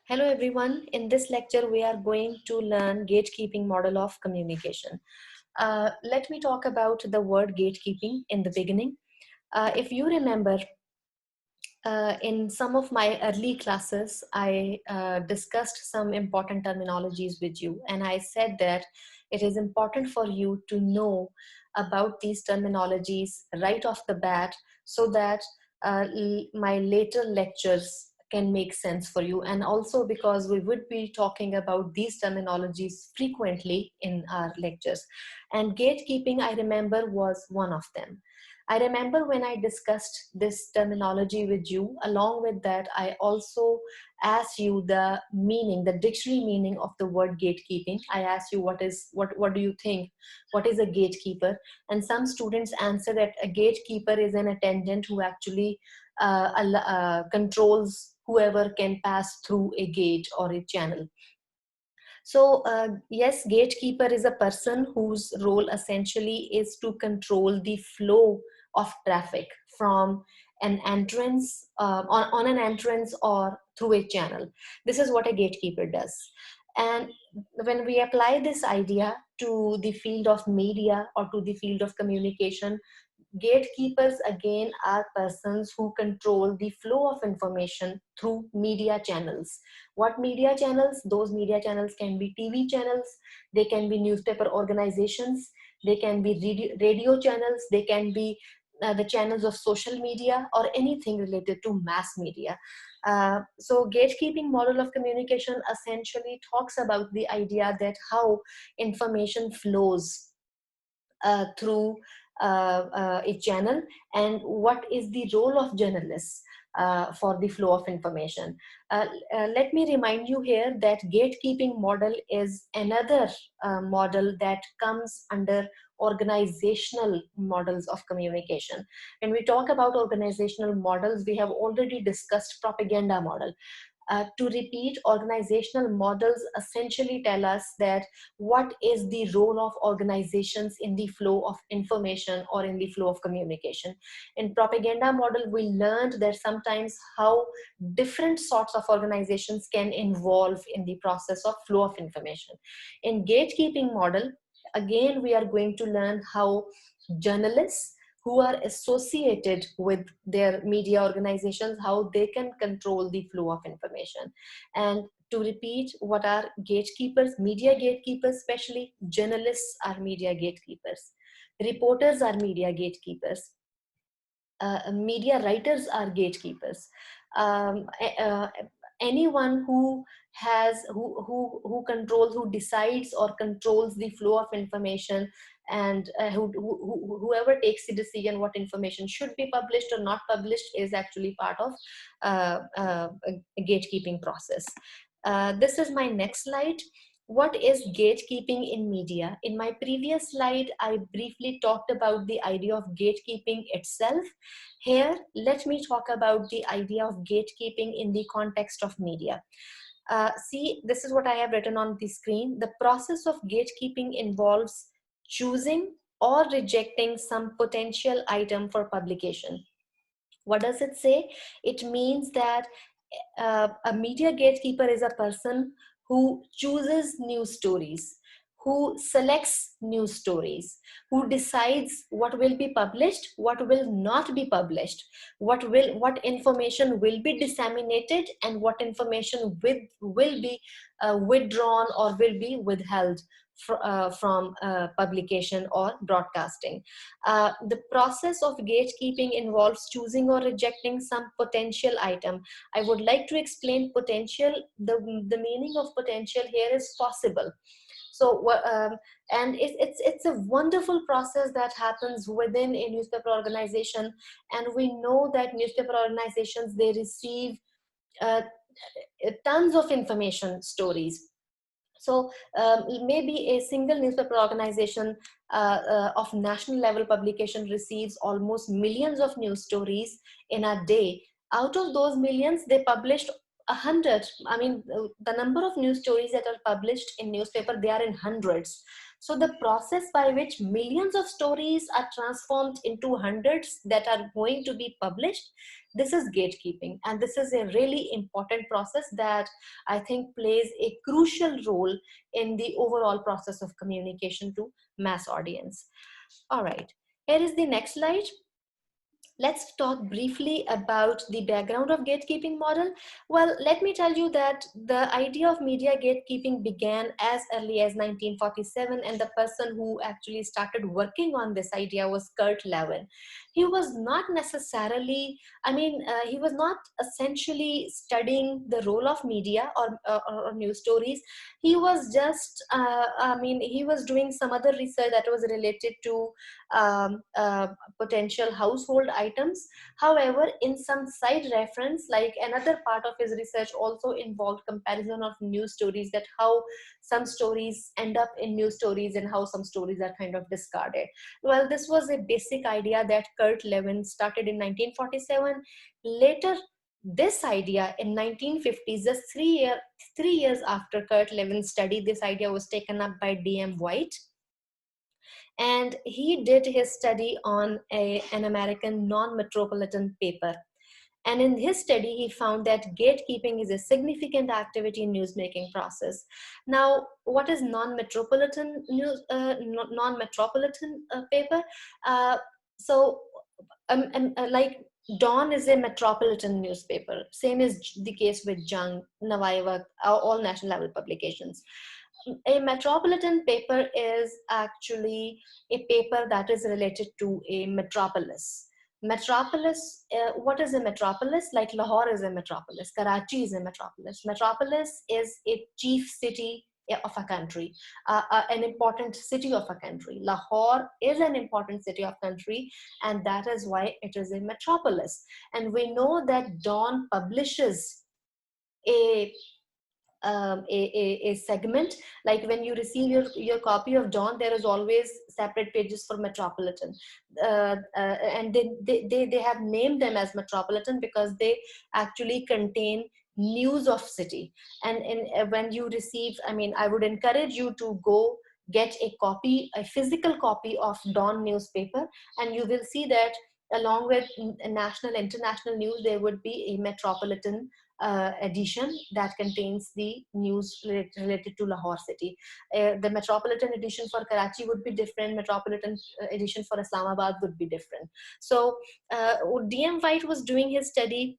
Hello everyone. In this lecture, we are going to learn gatekeeping model of communication. Let me talk about the word gatekeeping in the beginning. If you remember, in some of my early classes, I discussed some important terminologies with you, and I said that it is important for you to know about these terminologies right off the bat so that my later lectures can make sense for you, and also because we would be talking about these terminologies frequently in our lectures. And gatekeeping, I remember, was one of them. I remember when I discussed this terminology with you, along with that, I also asked you the meaning, the dictionary meaning of the word gatekeeping. I asked you what do you think? What is a gatekeeper? And some students answer that a gatekeeper is an attendant who actually controls whoever can pass through a gate or a channel. So yes, gatekeeper is a person whose role essentially is to control the flow of traffic from an entrance on an entrance or through a channel. This is what a gatekeeper does. And when we apply this idea to the field of media or to the field of communication, gatekeepers again are persons who control the flow of information through media channels. What media channels? Those media channels can be TV channels, they can be newspaper organizations, they can be radio channels, they can be the channels of social media or anything related to mass media. So gatekeeping model of communication essentially talks about the idea that how information flows through a channel, and what is the role of journalists for the flow of information. Let me remind you here that gatekeeping model is another model that comes under organizational models of communication. When we talk about organizational models, we have already discussed propaganda model. To repeat, organizational models essentially tell us that what is the role of organizations in the flow of information or in the flow of communication. In propaganda model, we learned that sometimes how different sorts of organizations can involve in the process of flow of information. In gatekeeping model, again, we are going to learn how journalists who are associated with their media organizations, how they can control the flow of information. And to repeat, what are gatekeepers? Media gatekeepers, especially journalists, are media gatekeepers. Reporters are media gatekeepers. Media writers are gatekeepers. Anyone who who controls, who decides or controls the flow of information, and whoever takes the decision what information should be published or not published is actually part of a gatekeeping process. This is my next slide. What is gatekeeping in media? In my previous slide, I briefly talked about the idea of gatekeeping itself. Here, let me talk about the idea of gatekeeping in the context of media. See, this is what I have written on the screen. The process of gatekeeping involves choosing or rejecting some potential item for publication. What does it say? It means that a media gatekeeper is a person who chooses news stories, who selects news stories, who decides what will be published, what will not be published, what information will be disseminated, and what information will be withdrawn or will be withheld from publication or broadcasting. The process of gatekeeping involves choosing or rejecting some potential item. I would like to explain potential. The meaning of potential here is possible. So, and it's a wonderful process that happens within a newspaper organization, and we know that newspaper organizations, they receive uh, tons of information stories. So maybe a single newspaper organization of national level publication receives almost millions of news stories in a day. Out of those millions, they published 100. I mean, the number of news stories that are published in newspaper, they are in hundreds. So the process by which millions of stories are transformed into hundreds that are going to be published, this is gatekeeping, and this is a really important process that I think plays a crucial role in the overall process of communication to mass audience. All right, here is the next slide. Let's talk briefly about the background of gatekeeping model. Well, let me tell you that the idea of media gatekeeping began as early as 1947, and the person who actually started working on this idea was Kurt Lewin. He was not necessarily, he was not essentially studying the role of media or news stories. He was just, he was doing some other research that was related to potential household items. However, in some side reference, like another part of his research also involved comparison of news stories, that how some stories end up in news stories and how some stories are kind of discarded. Well, this was a basic idea that Kurt Lewin started in 1947. Later, this idea in 1950s, just 3 years after Kurt Levin's study, this idea was taken up by D.M. White, and he did his study on an American non-metropolitan paper. And in his study, he found that gatekeeping is a significant activity in newsmaking process. Now, what is non-metropolitan news? Non-metropolitan paper? Uh, so, like Dawn is a metropolitan newspaper. Same is the case with Jung, Navaiva, all national level publications. A metropolitan paper is actually a paper that is related to a metropolis. Metropolis, what is a metropolis? Like Lahore is a metropolis, Karachi is a metropolis. Metropolis is a chief city of a country, an important city of a country. Lahore is an important city of country, and that is why it is a metropolis. And we know that Dawn publishes a a segment, like when you receive your copy of Dawn, there is always separate pages for metropolitan, and they have named them as metropolitan because they actually contain news of city. And when you receive, I would encourage you to go get a physical copy of Dawn newspaper, and you will see that along with national international news, there would be a metropolitan edition that contains the news related to Lahore city. The metropolitan edition for Karachi would be different. Metropolitan edition for Islamabad would be different. So DM White was doing his study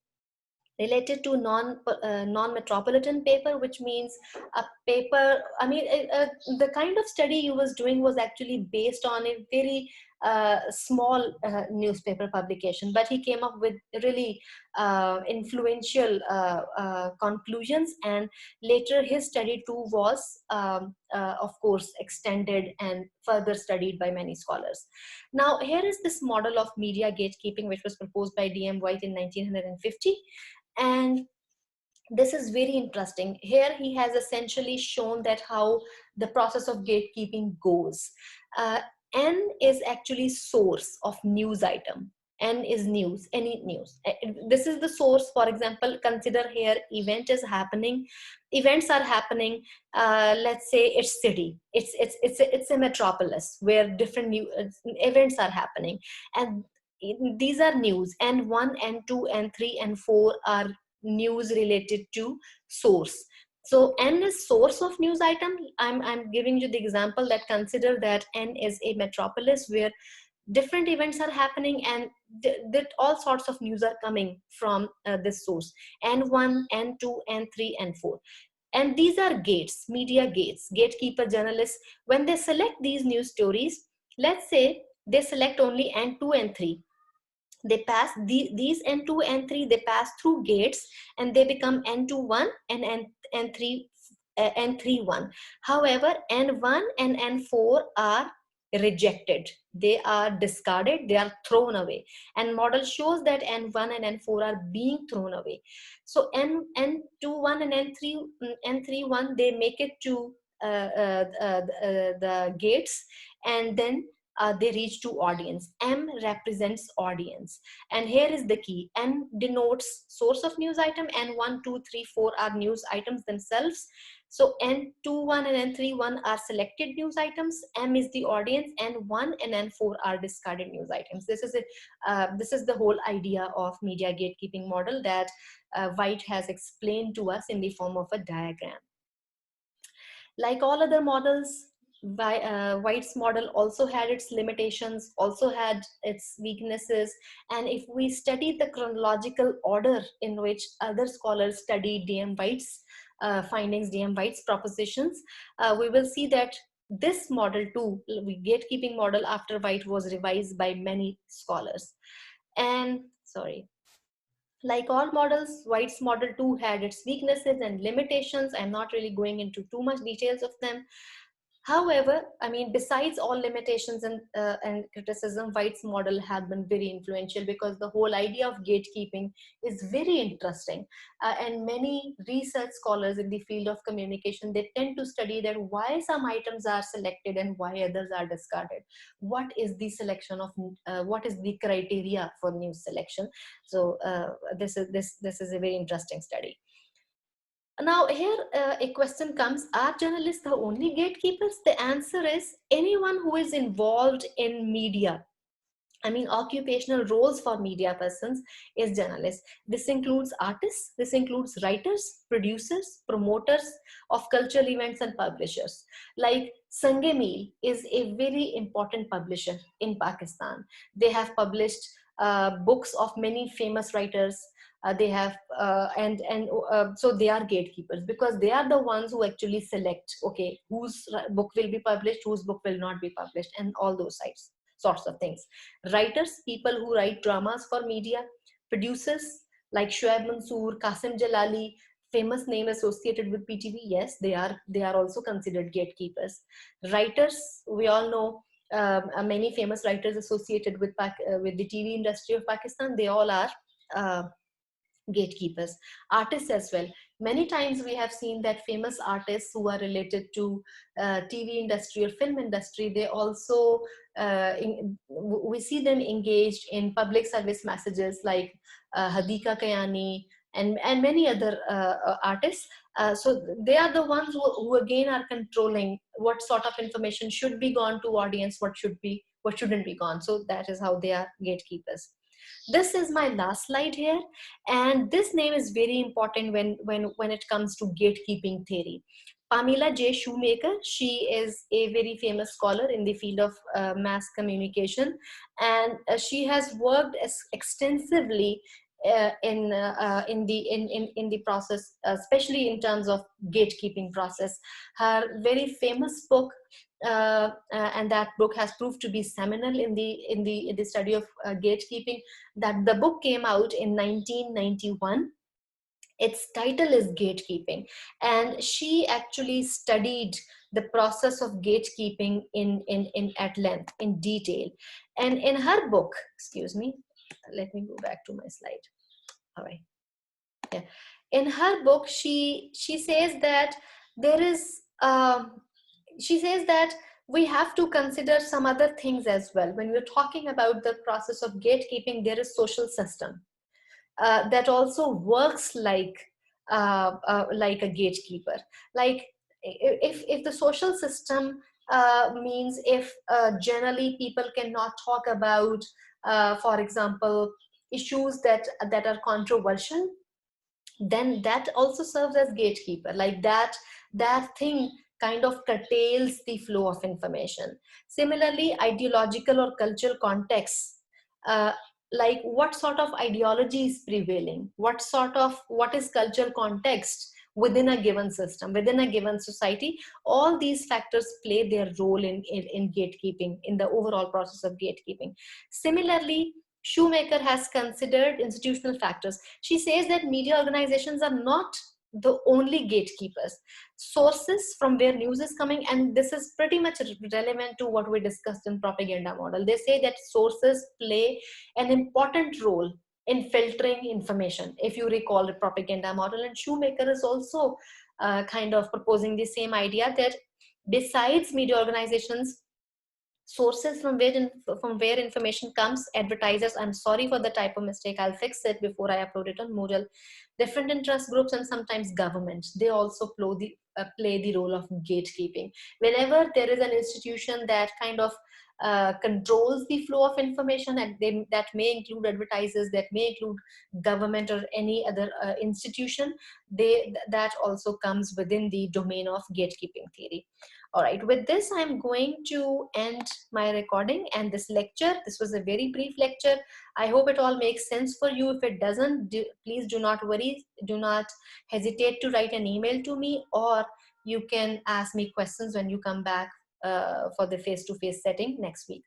related to non-metropolitan paper, which means a paper, the kind of study he was doing was actually based on a very small newspaper publication, but he came up with really influential conclusions, and later his study too was of course extended and further studied by many scholars. Now here is this model of media gatekeeping which was proposed by DM White in 1950, and this is very interesting. Here he has essentially shown that how the process of gatekeeping goes. uh, N is actually source of news item. N is news, any news. This is the source. For example, consider here events are happening. Let's say it's city, it's a metropolis where different new events are happening, and these are news. N1, N2, N3, N4 are news related to source. So N is source of news item. I'm giving you the example that consider that N is a metropolis where different events are happening, and that all sorts of news are coming from this source. N1, N2, N3, N4. And these are gates, media gates, gatekeeper journalists. When they select these news stories, let's say they select only N2 and 3, they pass these N2 N3, they pass through gates and they become N21 and N3 N31. However, N1 and N4 are rejected, they are discarded, they are thrown away, and model shows that N1 and N4 are being thrown away. So N21 and N31, they make it to the gates, and then they reach to audience. M represents audience. And here is the key. N denotes source of news item, and 1, 2, 3, 4 are news items themselves. So N21 and N31 are selected news items. M is the audience. N1 and N4 are discarded news items. This is the whole idea of media gatekeeping model that White has explained to us in the form of a diagram. Like all other models, White's model also had its limitations, also had its weaknesses. And if we study the chronological order in which other scholars studied D.M. White's findings, D.M. White's propositions, we will see that this model too, the gatekeeping model after White, was revised by many scholars. And sorry, like all models, White's model too had its weaknesses and limitations. I'm not really going into too much details of them. However, I mean, besides all limitations and criticism, White's model had been very influential because the whole idea of gatekeeping is very interesting. And many research scholars in the field of communication, they tend to study that why some items are selected and why others are discarded. What is the selection of, what is the criteria for news selection? So this is a very interesting study. Now here a question comes, are journalists the only gatekeepers? The answer is anyone who is involved in media. I mean, occupational roles for media persons is journalists. This includes artists, this includes writers, producers, promoters of cultural events and publishers. Like Sange Meal is a very important publisher in Pakistan. They have published books of many famous writers. They have so they are gatekeepers because they are the ones who actually select, okay, whose book will be published, whose book will not be published, and all those sorts of things. Writers, people who write dramas for media. Producers like Shoaib Mansoor, Qasim Jalali, famous name associated with PTV. Yes, they are also considered gatekeepers. Writers, we all know many famous writers associated with the TV industry of Pakistan. They all are gatekeepers. Artists as well. Many times we have seen that famous artists who are related to TV industry or film industry, they also we see them engaged in public service messages like Hadika Kayani and many other artists. So they are the ones who again are controlling what sort of information should be gone to audience, what shouldn't be gone. So that is how they are gatekeepers. This is my last slide here, and this name is very important when it comes to gatekeeping theory. Pamela J. Shoemaker, she is a very famous scholar in the field of mass communication, and she has worked extensively in the process, especially in terms of gatekeeping process. Her very famous book, and that book has proved to be seminal in the study of gatekeeping. That the book came out in 1991. Its title is Gatekeeping, and she actually studied the process of gatekeeping in at length, in detail. And in her book, excuse me, let me go back to my slide. All right. Yeah. In her book, she says that there is she says that we have to consider some other things as well. When we're talking about the process of gatekeeping, there is social system that also works like a gatekeeper. Like if the social system means if generally people cannot talk about, for example, issues that are controversial, then that also serves as gatekeeper. Like that thing kind of curtails the flow of information. Similarly, ideological or cultural contexts, uh, like what sort of ideology is prevailing, what is cultural context within a given system, within a given society. All these factors play their role in gatekeeping, in the overall process of gatekeeping. Similarly, Shoemaker has considered institutional factors. She says that media organizations are not the only gatekeepers. Sources from where news is coming, and this is pretty much relevant to what we discussed in propaganda model. They say that sources play an important role in filtering information, if you recall the propaganda model. And Shoemaker is also kind of proposing the same idea that besides media organizations, sources from where information comes. Advertisers, I'm sorry for the typo mistake, I'll fix it before I upload it on Moodle. Different interest groups and sometimes governments, they also play the role of gatekeeping. Whenever there is an institution that kind of controls the flow of information, and that may include advertisers, that may include government or any other institution, that also comes within the domain of gatekeeping theory. All right, with this, I'm going to end my recording and this lecture. This was a very brief lecture. I hope it all makes sense for you. If it doesn't, please do not worry. Do not hesitate to write an email to me, or you can ask me questions when you come back for the face-to-face setting next week.